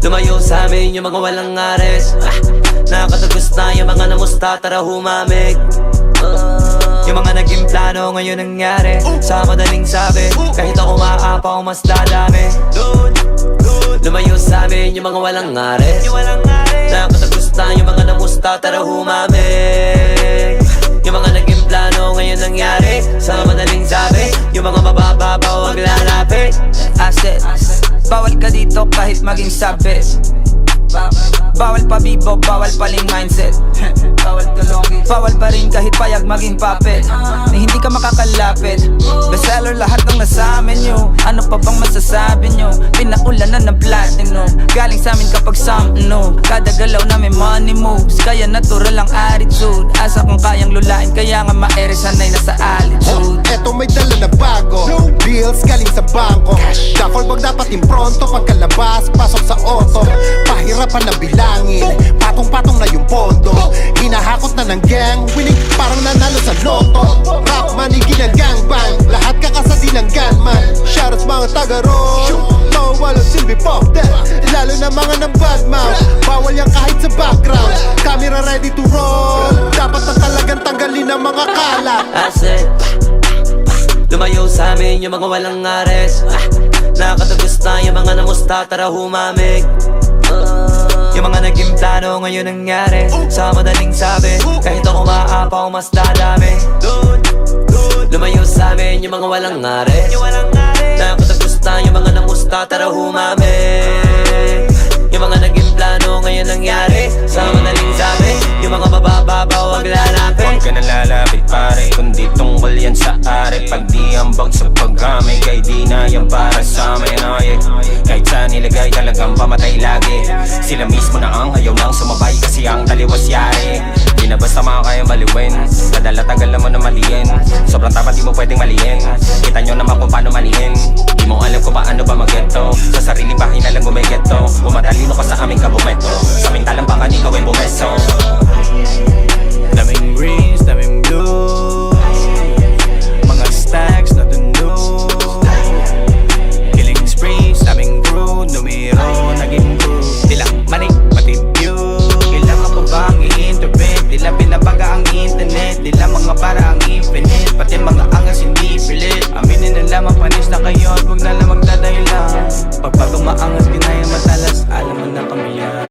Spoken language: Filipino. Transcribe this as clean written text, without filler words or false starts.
Lumayo sa amin yung mga walang ares. Nakakatagos na yung mga namusta, tara humamig. Yung mga naging plano ngayon nangyari. Sa madaling sabi, kahit ako maapaw mas dadami. Lumayo sa amin yung mga walang ares. Nakakatagos na yung mga namusta, tara humamig. Yung mga naging plano ngayon nangyari. Sa madaling sabi, yung mga mabababaw wag lalapit. Asset, bawal ka dito kahit maging sabi. Bawal pa bibo, bawal paling mindset. Bawal pa rin kahit payag maging puppet. Na hindi ka makakalapit. Bestseller lahat ng nasa menu. Ano pa bang masasabi nyo? Pinaulanan ng platinum. Galing sa amin kapag something new. Kada galaw namin money moves. Kaya natural ang attitude. Asa kung kayang lulain, kaya nga maere sanay na sa altitude. Eto may dala na bago, bills galing sa bangko. Duffel bag dapat impronto, pagkalabas, pasok sa auto. Pahirapan na bilangin, patong-patong na yung pondo. Hinahakot na ng gang, winning parang nanalo sa loto. Rap manigin ang gangbang, lahat kakasadi ng gunman. Shoutouts mga taga-roll, walang silbi pop that. Lalo na mga ng bad mouth, bawal yan kahit sa background. Camera ready to roll, dapat na talagang tanggalin ang mga kalat. Asset, lumayo sa amin yung mga walang ares. Nakakatagos na yung mga namusta, tara humamig. Yung mga naging plano ngayon nangyari. Sa madaling sabi, kahit ako maapaw mas dadami. Lumayo sa amin yung mga walang ares. Nakakatagos na yung mga namusta, tara humamig. Yung mga naging plano ngayon nangyari. Sa madaling sabi, yung mga mabababaw wag lalapit. Huwag ka na lalapit pare, kundi tungkol yan sa are. Pag di ambag sa paggamay, kay di na yan para sa amin. Kahit saan nilagay talagang pamatay lagi. Sila mismo na ang ayaw nang sumabay, kasi ang taliwas yari. Di na basta makakaya maliwin, kadala-tagal naman na maliin. Sobrang tapat di mo pwedeng maliin. Kita nyo naman kung paano maliin. Di mo alam kung paano ba mag-geto. Sa sarili bahay na lang gumigeto. Umatalino ka sa aming kabumeto. Sa aming talang baka di gawin bumeso. Daming greens